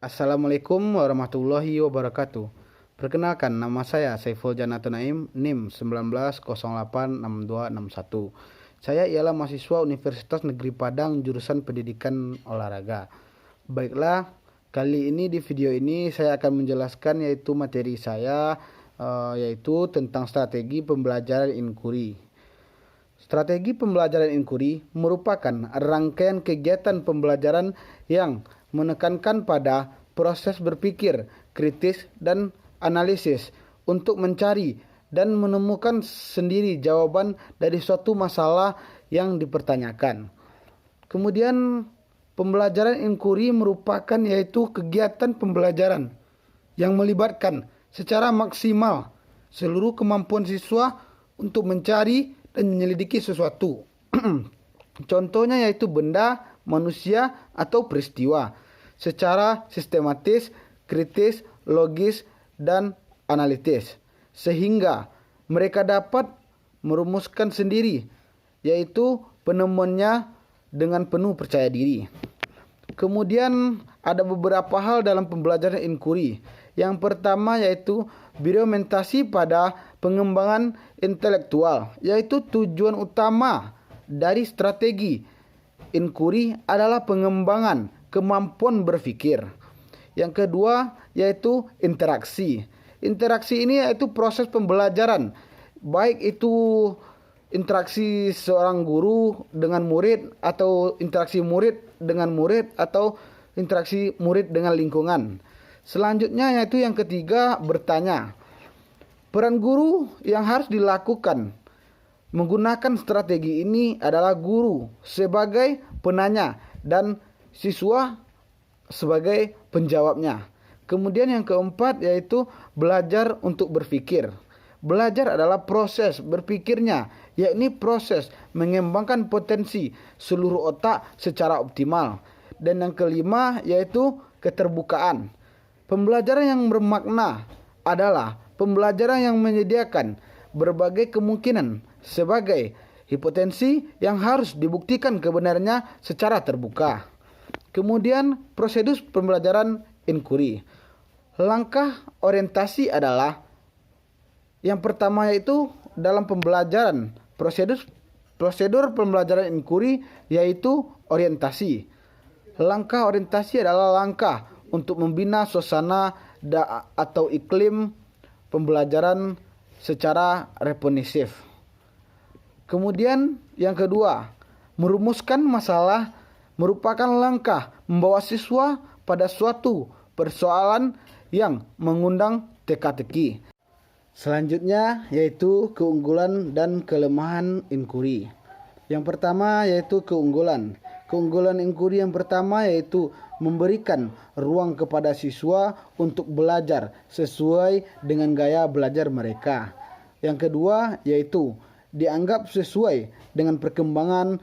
Assalamualaikum warahmatullahi wabarakatuh. Perkenalkan, nama saya Saiful Janatun Naim, NIM 19086261. Saya ialah mahasiswa Universitas Negeri Padang jurusan Pendidikan Olahraga. Baiklah, kali ini di video ini saya akan menjelaskan yaitu materi saya yaitu tentang strategi pembelajaran inquiry. Strategi pembelajaran inquiry merupakan rangkaian kegiatan pembelajaran yang menekankan pada proses berpikir, kritis, dan analisis untuk mencari dan menemukan sendiri jawaban dari suatu masalah yang dipertanyakan. Kemudian pembelajaran inquiry merupakan yaitu kegiatan pembelajaran yang melibatkan secara maksimal seluruh kemampuan siswa untuk mencari dan menyelidiki sesuatu. Contohnya yaitu benda, manusia, atau peristiwa secara sistematis, kritis, logis, dan analitis, sehingga mereka dapat merumuskan sendiri, yaitu penemuannya dengan penuh percaya diri. Kemudian ada beberapa hal dalam pembelajaran inquiry. Yang pertama yaitu berorientasi pada pengembangan intelektual, yaitu tujuan utama dari strategi inquiry adalah pengembangan kemampuan berpikir. Yang kedua yaitu interaksi. Interaksi ini yaitu proses pembelajaran, baik itu interaksi seorang guru dengan murid, atau interaksi murid dengan murid, atau interaksi murid dengan lingkungan. Selanjutnya yaitu yang ketiga, bertanya. Peran guru yang harus dilakukan menggunakan strategi ini adalah guru sebagai penanya dan siswa sebagai penjawabnya. Kemudian yang keempat yaitu belajar untuk berpikir. Belajar adalah proses berpikirnya, yakni proses mengembangkan potensi seluruh otak secara optimal. Dan yang kelima yaitu keterbukaan. Pembelajaran yang bermakna adalah pembelajaran yang menyediakan berbagai kemungkinan sebagai hipotensi yang harus dibuktikan kebenarannya secara terbuka. Kemudian prosedur pembelajaran inquiry. Langkah orientasi adalah yang pertama yaitu dalam pembelajaran prosedur pembelajaran inquiry yaitu orientasi. Langkah orientasi adalah langkah untuk membina suasana atau iklim pembelajaran secara responsif. Kemudian yang kedua, merumuskan masalah merupakan langkah membawa siswa pada suatu persoalan yang mengundang teka-teki. Selanjutnya yaitu keunggulan dan kelemahan inquiry. Yang pertama yaitu keunggulan. Keunggulan inquiry yang pertama yaitu memberikan ruang kepada siswa untuk belajar sesuai dengan gaya belajar mereka. Yang kedua yaitu dianggap sesuai dengan perkembangan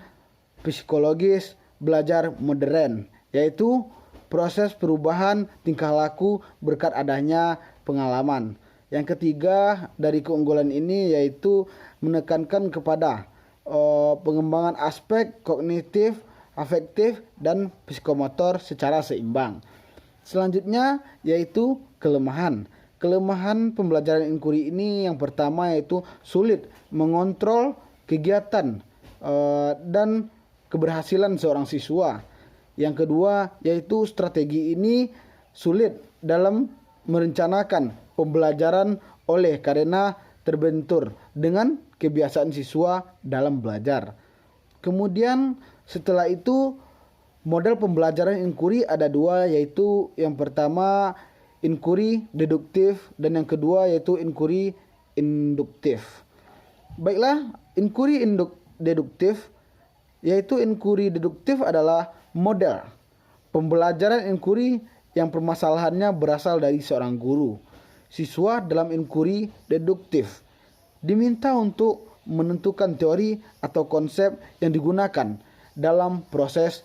psikologis belajar modern, yaitu proses perubahan tingkah laku berkat adanya pengalaman. Yang ketiga dari keunggulan ini yaitu menekankan kepada pengembangan aspek kognitif, afektif, dan psikomotor secara seimbang. Selanjutnya yaitu kelemahan. Kelemahan pembelajaran inquiry ini yang pertama yaitu sulit mengontrol kegiatan dan keberhasilan seorang siswa. Yang kedua yaitu strategi ini sulit dalam merencanakan pembelajaran oleh karena terbentur dengan kebiasaan siswa dalam belajar. Kemudian setelah itu model pembelajaran inquiry ada dua, yaitu yang pertama inquiry deduktif dan yang kedua yaitu inquiry induktif. Baiklah, inquiry deduktif yaitu inquiry deduktif adalah model pembelajaran inquiry yang permasalahannya berasal dari seorang guru. Siswa dalam inquiry deduktif diminta untuk menentukan teori atau konsep yang digunakan dalam proses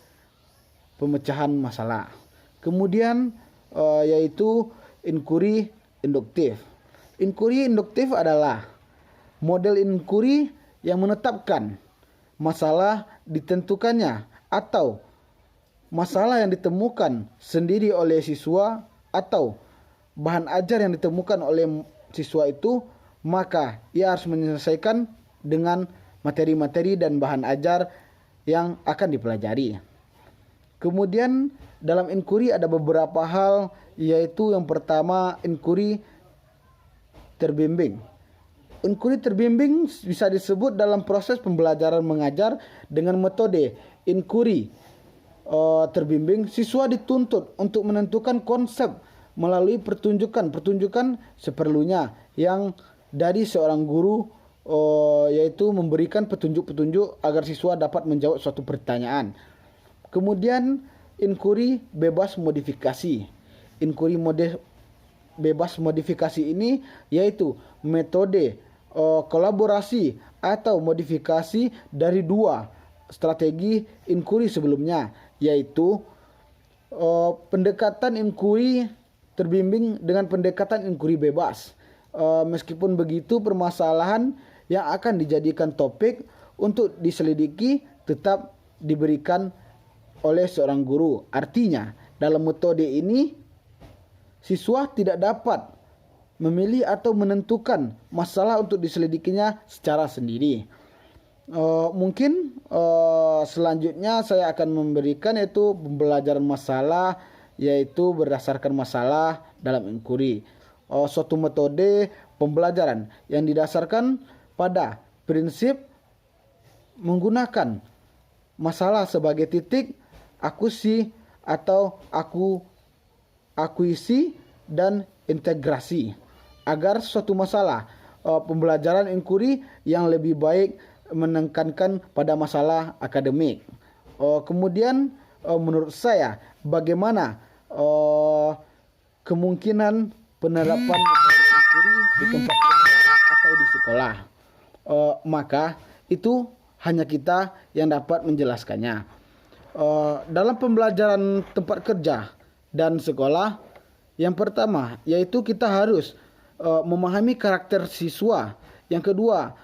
pemecahan masalah. Kemudian yaitu inquiry induktif. Inquiry induktif adalah model inquiry yang menetapkan masalah ditentukannya atau masalah yang ditemukan sendiri oleh siswa atau bahan ajar yang ditemukan oleh siswa itu, maka ia harus menyelesaikan dengan materi-materi dan bahan ajar yang akan dipelajari. Kemudian dalam inquiry ada beberapa hal, yaitu yang pertama inquiry terbimbing. Inquiry terbimbing bisa disebut dalam proses pembelajaran mengajar dengan metode inquiry terbimbing. Siswa dituntut untuk menentukan konsep melalui pertunjukan seperlunya yang dari seorang guru, yaitu memberikan petunjuk-petunjuk agar siswa dapat menjawab suatu pertanyaan. Kemudian inquiry bebas modifikasi. Inquiry bebas modifikasi ini yaitu metode kolaborasi atau modifikasi dari dua strategi inquiry sebelumnya, yaitu pendekatan inquiry terbimbing dengan pendekatan inquiry bebas. Meskipun begitu, permasalahan yang akan dijadikan topik untuk diselidiki tetap diberikan oleh seorang guru. Artinya, dalam metode ini siswa tidak dapat memilih atau menentukan masalah untuk diselidikinya secara sendiri. Mungkin selanjutnya saya akan memberikan yaitu pembelajaran masalah, yaitu berdasarkan masalah dalam inquiry. Suatu metode pembelajaran yang didasarkan pada prinsip menggunakan masalah sebagai titik akuisi atau akuisi dan integrasi, agar suatu masalah pembelajaran inquiry yang lebih baik menekankan pada masalah akademik. Kemudian menurut saya, bagaimana kemungkinan penerapan inquiry di tempat kerja atau di sekolah? Maka itu hanya kita yang dapat menjelaskannya. Dalam pembelajaran tempat kerja dan sekolah, yang pertama yaitu kita harus memahami karakter siswa. Yang kedua,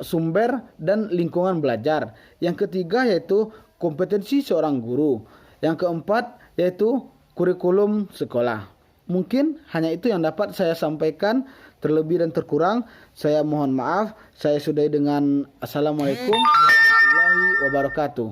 sumber dan lingkungan belajar. Yang ketiga yaitu kompetensi seorang guru. Yang keempat yaitu kurikulum sekolah. Mungkin hanya itu yang dapat saya sampaikan. Terlebih dan terkurang saya mohon maaf. Saya sudahi dengan Assalamualaikum warahmatullahi wabarakatuh.